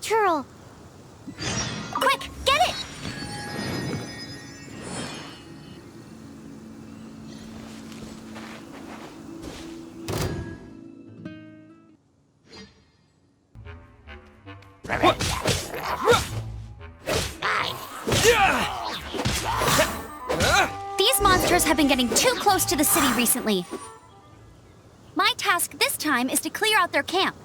Churl! Quick, get it! These monsters have been getting too close to the city recently. My task this time is to clear out their camp.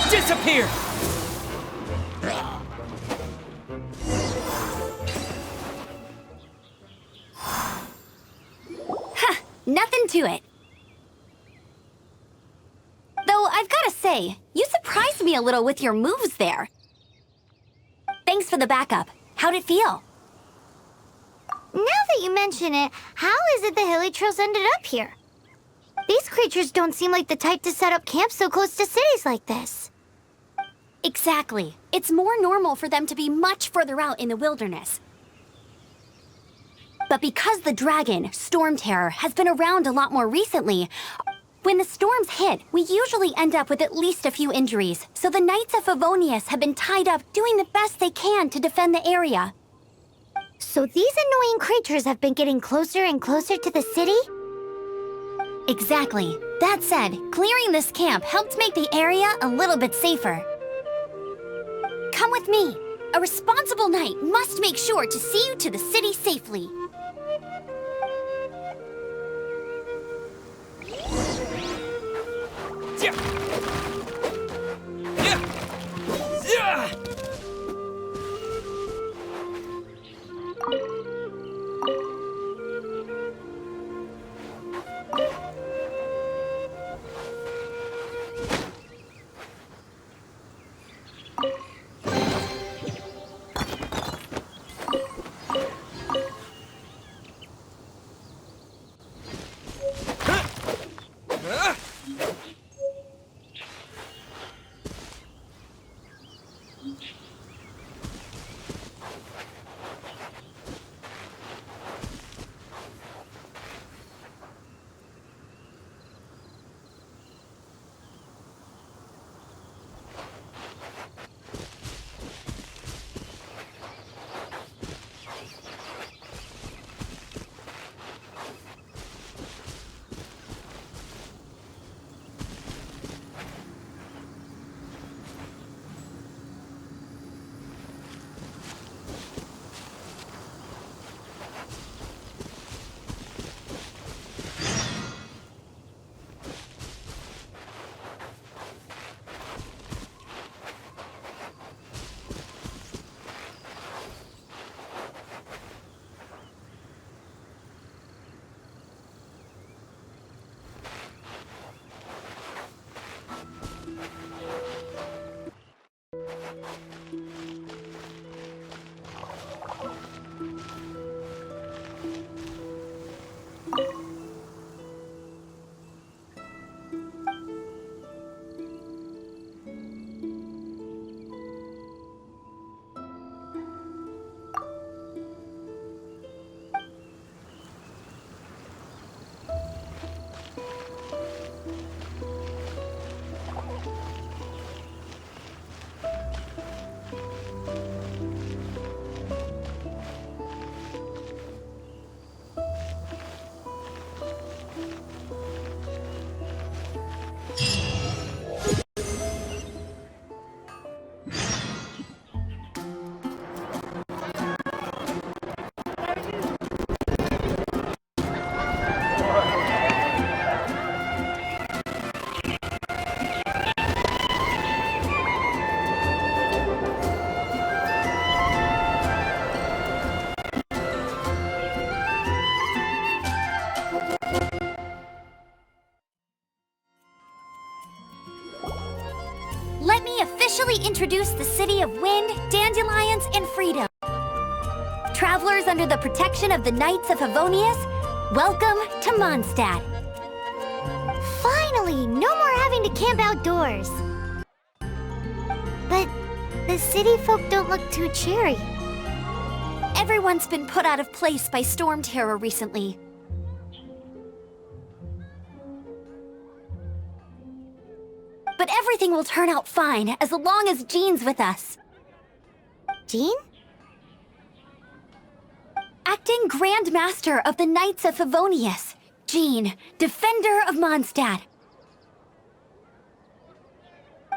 Disappear! Huh, nothing to it. Though I've gotta say, you surprised me a little with your moves there. Thanks for the backup. How'd it feel? Now that you mention it, how is it the Hilly Trails ended up here? These creatures don't seem like the type to set up camp so close to cities like this. Exactly. It's more normal for them to be much further out in the wilderness. But because the dragon, Storm Terror, has been around a lot more recently, when the storms hit, we usually end up with at least a few injuries, so the Knights of Favonius have been tied up doing the best they can to defend the area. So these annoying creatures have been getting closer and closer to the city? Exactly. That said, clearing this camp helped make the area a little bit safer. Come with me. A responsible knight must make sure to see you to the city safely. Let me officially introduce the city of wind, dandelions, and freedom. Travelers under the protection of the Knights of Favonius, welcome to Mondstadt. Finally, no more having to camp outdoors. But the city folk don't look too cheery. Everyone's been put out of place by storm terror recently. But everything will turn out fine as long as Jean's with us. Jean? Acting Grand Master of the Knights of Favonius, Jean, Defender of Mondstadt.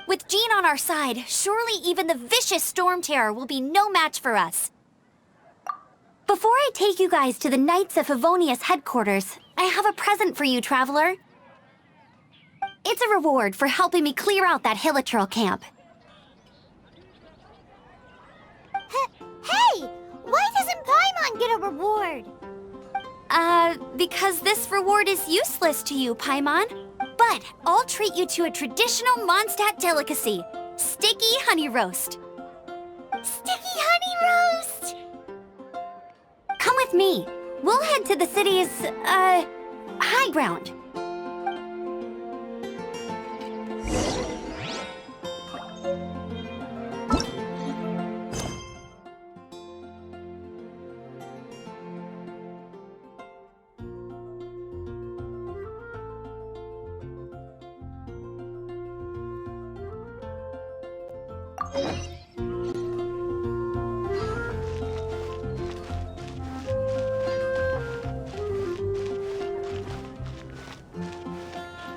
With Jean on our side, surely even the vicious storm terror will be no match for us. Before I take you guys to the Knights of Favonius headquarters, I have a present for you, Traveler. It's a reward for helping me clear out that Hilichurl camp. Hey! Why doesn't Paimon get a reward? Because this reward is useless to you, Paimon. But I'll treat you to a traditional Mondstadt delicacy, sticky honey roast. Sticky honey roast! Come with me. We'll head to the city's, high ground.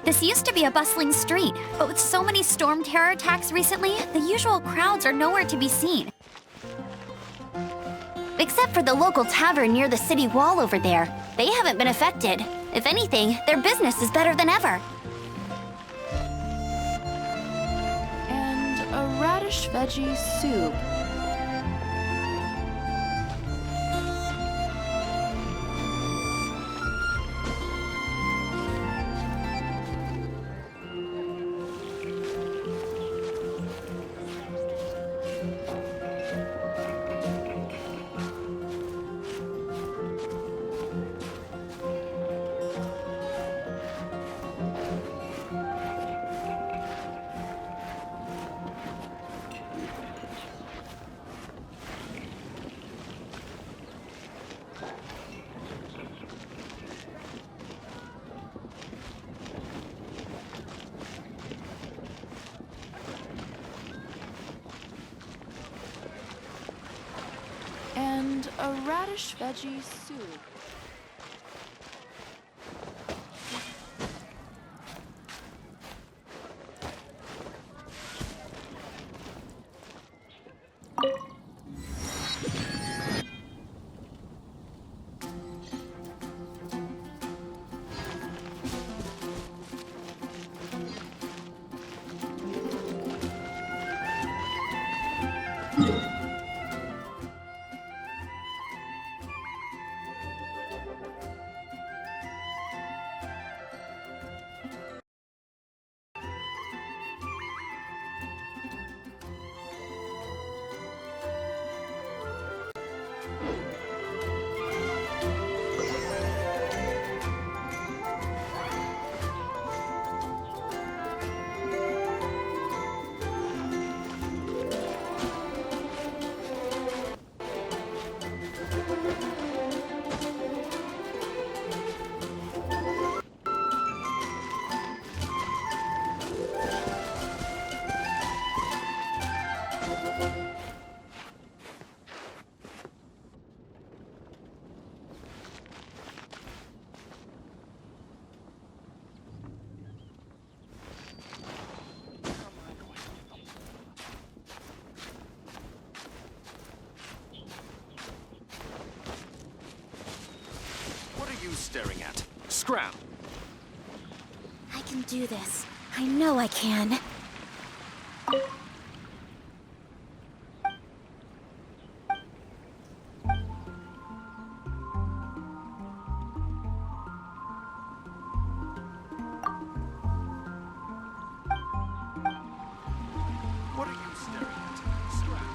This used to be a bustling street, but with so many storm terror attacks recently, the usual crowds are nowhere to be seen. Except for the local tavern near the city wall over there. They haven't been affected. If anything, their business is better than ever. And a radish veggie soup. And a radish veggie soup. Staring at. Scram! I can do this. I know I can. What are you staring at? Scram!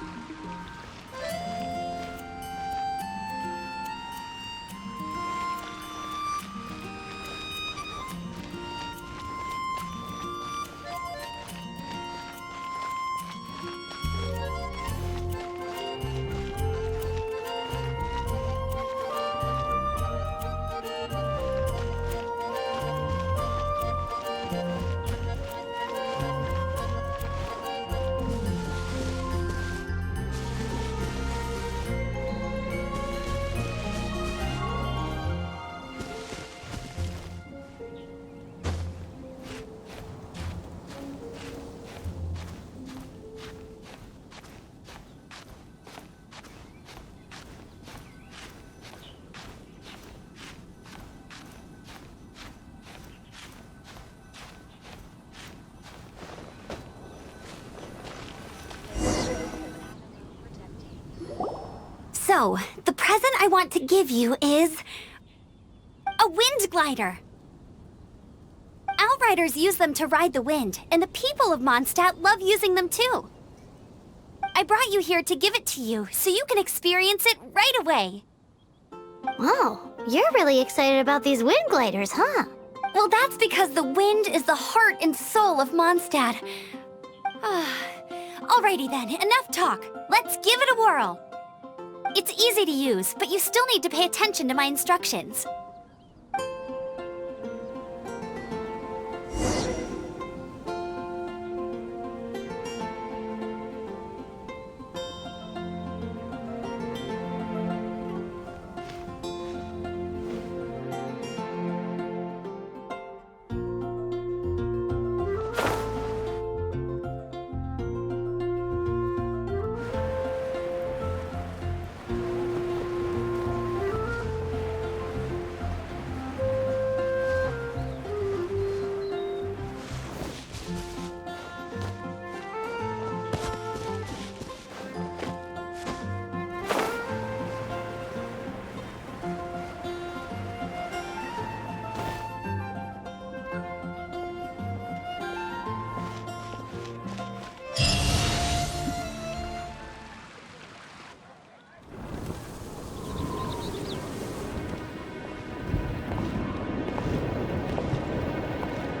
So, the present I want to give you is a wind glider. Outriders use them to ride the wind, and the people of Mondstadt love using them too. I brought you here to give it to you, so you can experience it right away. Wow, you're really excited about these wind gliders, huh? Well, that's because the wind is the heart and soul of Mondstadt. Alrighty then, enough talk. Let's give it a whirl. It's easy to use, but you still need to pay attention to my instructions.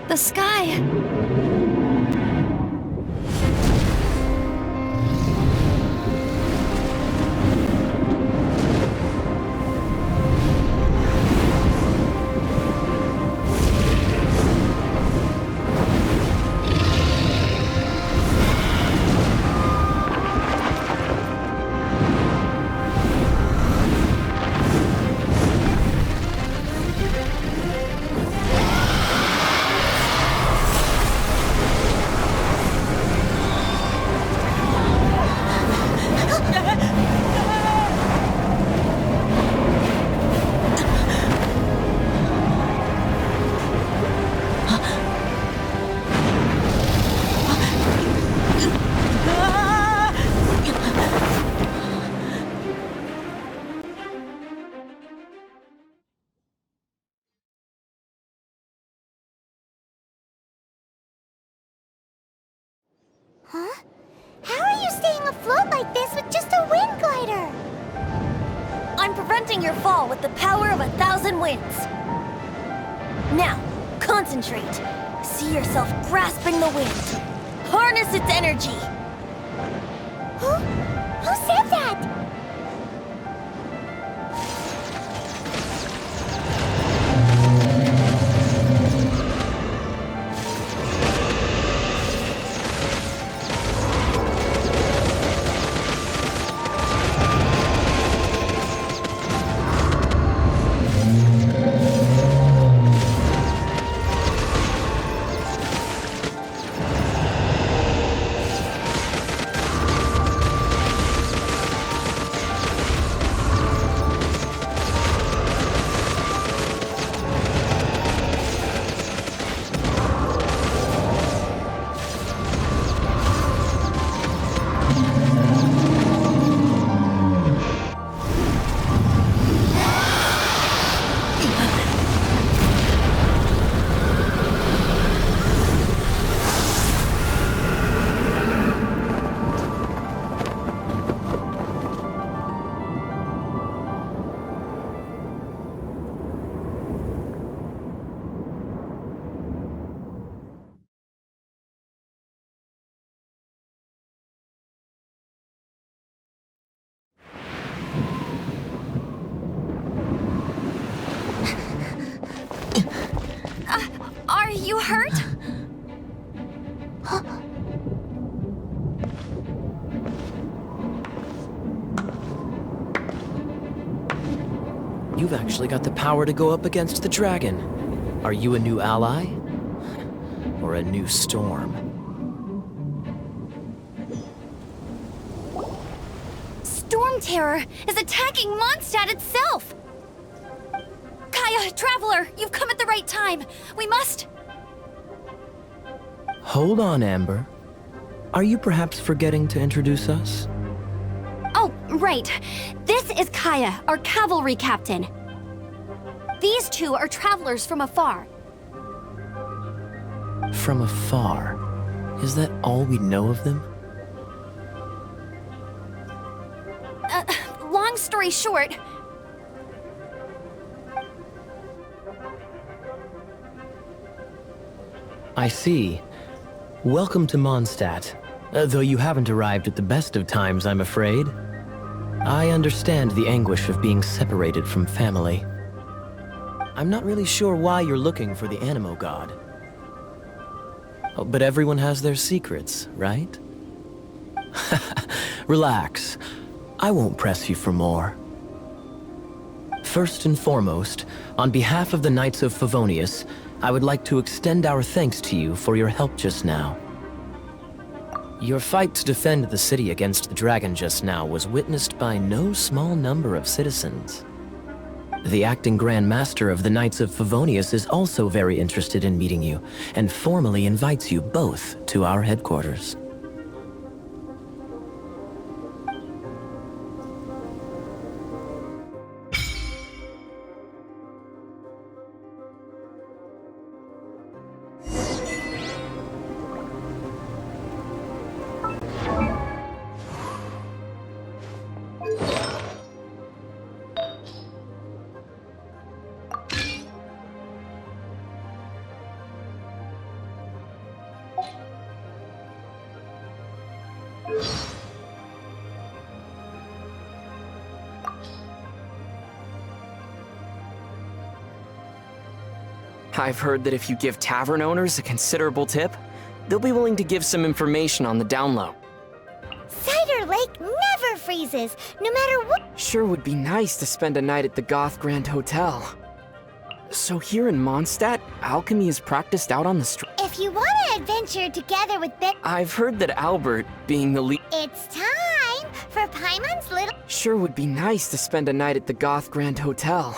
The sky! Huh? How are you staying afloat like this with just a wind glider? I'm preventing your fall with the power of 1,000 winds. Now, concentrate. See yourself grasping the wind. Harness its energy. Who said that? Are you hurt? You've actually got the power to go up against the dragon. Are you a new ally? Or a new storm? Storm Terror is attacking Mondstadt itself! Kaya, Traveler, you've come at the right time. We must... Hold on, Amber. Are you perhaps forgetting to introduce us? Oh, right. This is Kaya, our cavalry captain. These two are travelers from afar. From afar? Is that all we know of them? Long story short... I see. Welcome to Mondstadt. Though you haven't arrived at the best of times, I'm afraid. I understand the anguish of being separated from family. I'm not really sure why you're looking for the Animo God. Oh, but everyone has their secrets, right? Relax. I won't press you for more. First and foremost, on behalf of the Knights of Favonius, I would like to extend our thanks to you for your help just now. Your fight to defend the city against the dragon just now was witnessed by no small number of citizens. The acting Grand Master of the Knights of Favonius is also very interested in meeting you, and formally invites you both to our headquarters. I've heard that if you give tavern owners a considerable tip, they'll be willing to give some information on the down low. Cider Lake never freezes, no matter what. Sure would be nice to spend a night at the Goth Grand Hotel. So here in Mondstadt, alchemy is practiced out on the street. If you want to adventure together with Ben, I've heard that Albert, being the lead, it's time for Paimon's little. sure would be nice to spend a night at the Goth Grand Hotel.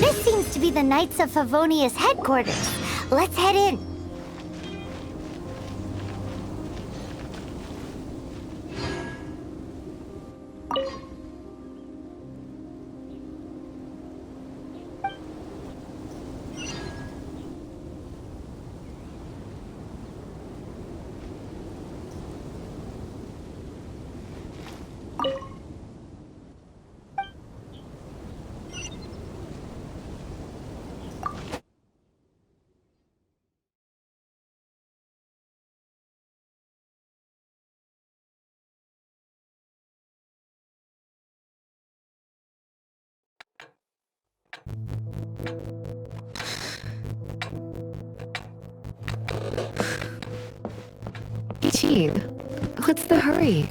This seems to be the Knights of Favonius headquarters. Let's head in. Jean, what's the hurry?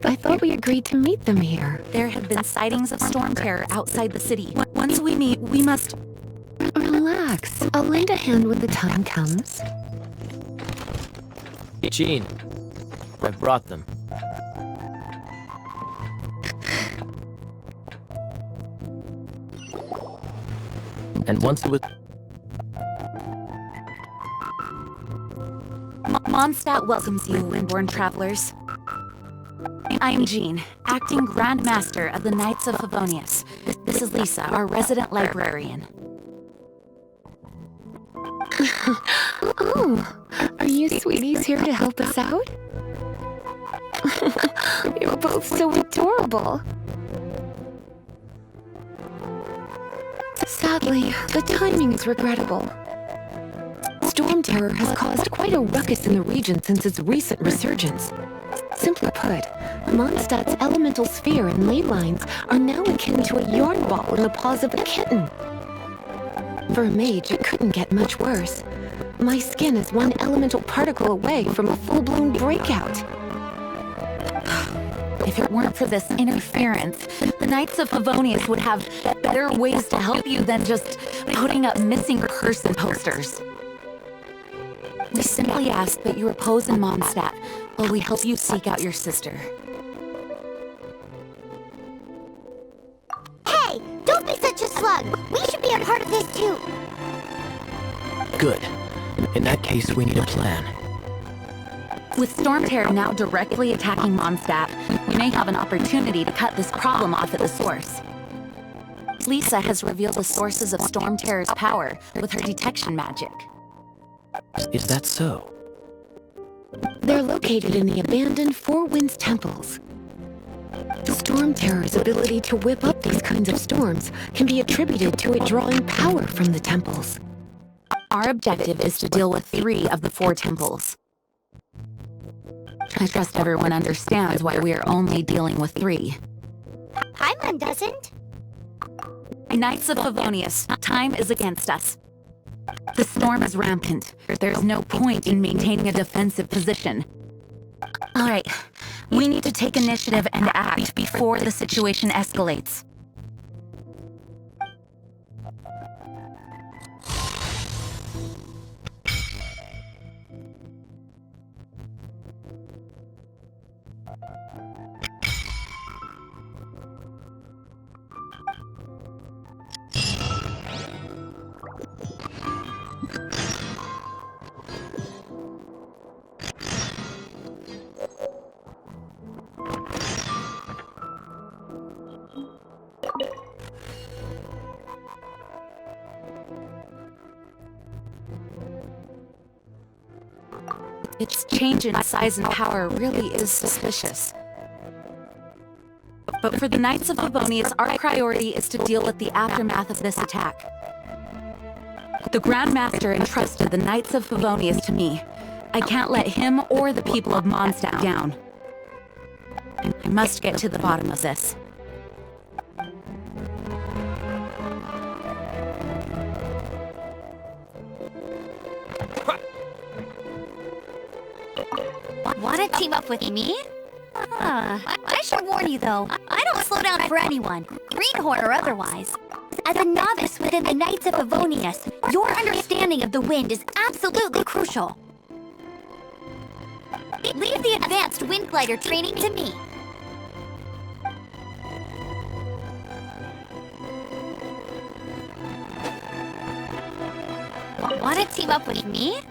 I thought we agreed to meet them here. There have been sightings of storm terror outside the city. Once we meet, we must... Relax. I'll lend a hand when the time comes. Jean, I brought them. And once it was... Mondstadt welcomes you, Windborn travelers. I'm Jean, acting Grand Master of the Knights of Favonius. This is Lisa, our resident librarian. Oh, are you sweeties here to help us out? You're both so adorable. Sadly, the timing is regrettable. Storm terror has caused quite a ruckus in the region since its recent resurgence. Simply put, Mondstadt's elemental sphere and ley lines are now akin to a yarn ball in the paws of a kitten. For a mage, it couldn't get much worse. My skin is one elemental particle away from a full-blown breakout. If it weren't for this interference, the Knights of Favonius would have better ways to help you than just putting up missing person posters. We simply ask that you repose in Mondstadt while we help you seek out your sister. Hey, don't be such a slug. We should be a part of this too. Good. In that case, we need a plan. With storm terror now directly attacking Mondstadt, we may have an opportunity to cut this problem off at the source. Lisa has revealed the sources of storm terror's power with her detection magic. Is that so? They're located in the abandoned Four Winds temples. Storm terror's ability to whip up these kinds of storms can be attributed to it drawing power from the temples. Our objective is to deal with 3 of the 4 temples. I trust everyone understands why we are only dealing with 3. Paimon doesn't. Knights of Favonius, time is against us. The storm is rampant. There's no point in maintaining a defensive position. All right, we need to take initiative and act before the situation escalates. Its change in size and power really is suspicious. But for the Knights of Favonius, our priority is to deal with the aftermath of this attack. The Grand Master entrusted the Knights of Favonius to me. I can't let him or the people of Mondstadt down. I must get to the bottom of this. Want to team up with me? I should warn you though, I don't slow down for anyone, greenhorn or otherwise. As a novice within the Knights of Favonius, your understanding of the wind is absolutely crucial. Leave the advanced wind glider training to me. Want to team up with me?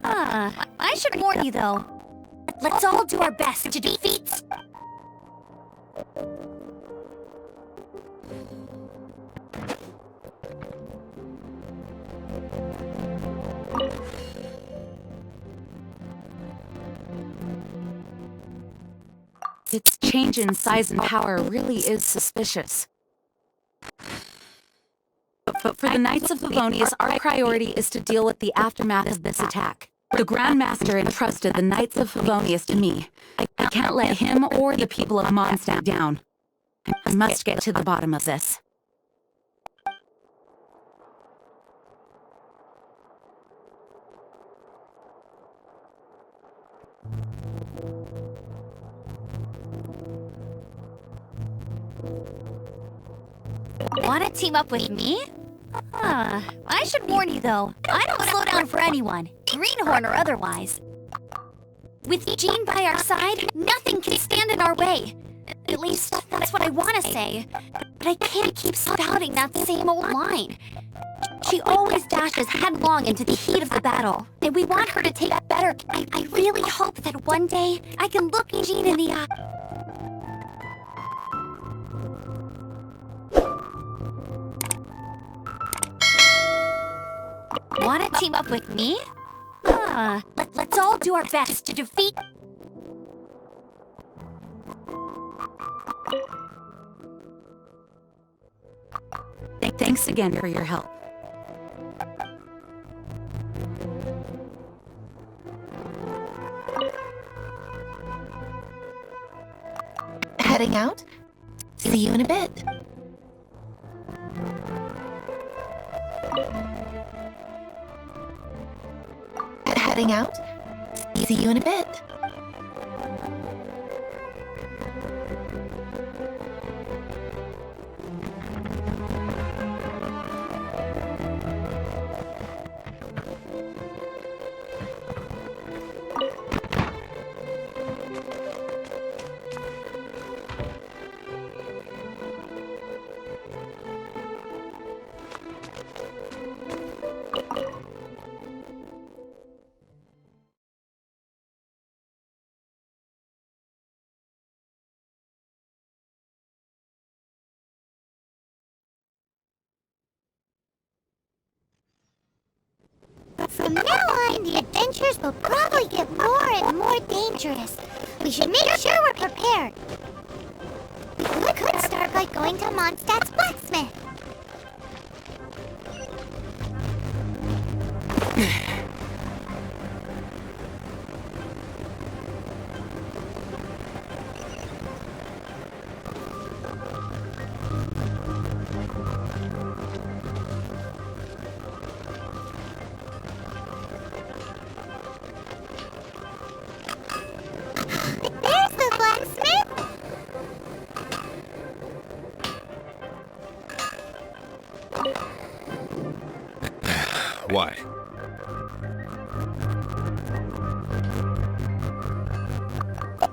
I should warn you though. Let's all do our best to defeat... Its change in size and power really is suspicious. But for the Knights of Favonius, our priority is to deal with the aftermath of this attack. The Grand Master entrusted the Knights of Favonius to me. I can't let him or the people of Mondstadt down. I must get to the bottom of this. Want to team up with me? I should warn you though, I don't slow down for anyone, greenhorn or otherwise. With Jean by our side, nothing can stand in our way. At least, that's what I want to say. But I can't keep spouting that same old line. She always dashes headlong into the heat of the battle, and we want her to take better... I really hope that one day I can look Jean in the eye... Want to team up with me? Let's all do our best to defeat... Thanks again for your help. Heading out? See you in a bit. Heading out? See you in a bit. From now on, the adventures will probably get more and more dangerous. We should make sure we're prepared. We could start by going to Mondstadt's blacksmith. There's the blacksmith! Why?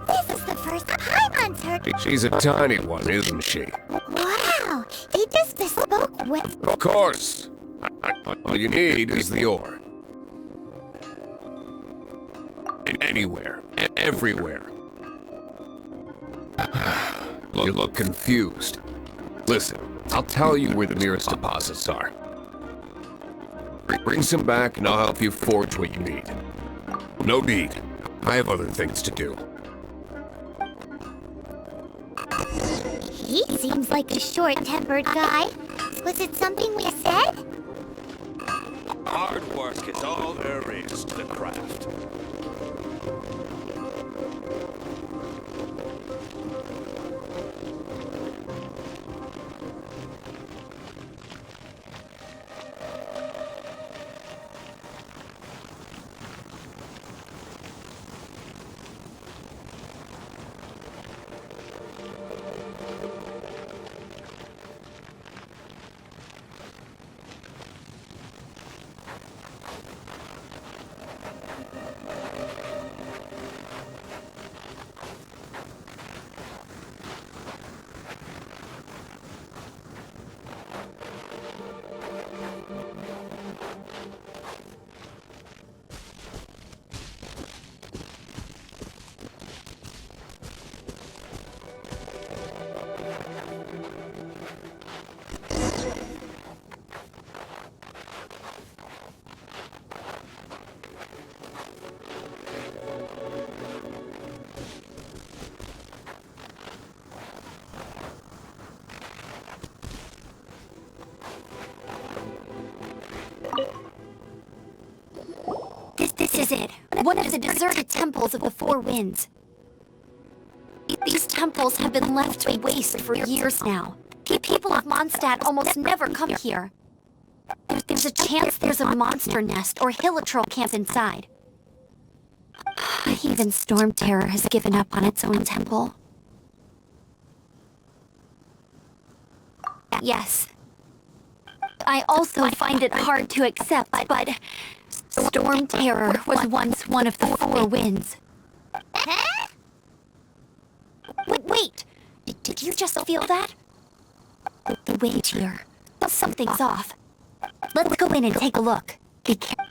This is the first time on Turkey. She's a tiny one, isn't she? Wow, they just bespoke with... Of course. All you need is the ore. Anywhere, everywhere. You look confused. Listen, I'll tell you where the nearest deposits are. Bring some back and I'll help you forge what you need. No need. I have other things to do. He seems like a short-tempered guy. Was it something we said? Hard work is all there is to the craft. This is it. One of the deserted temples of the Four Winds. These temples have been left to waste for years now. People of Mondstadt almost never come here. There's a chance there's a monster nest or Hilitrol camp inside. Even Storm Terror has given up on its own temple. Yes. I also find it hard to accept, but Storm Terror was once one of the Four Winds. Huh? Wait! Did you just feel that? The wind here. Something's off. Let's go in and take a look. Be careful.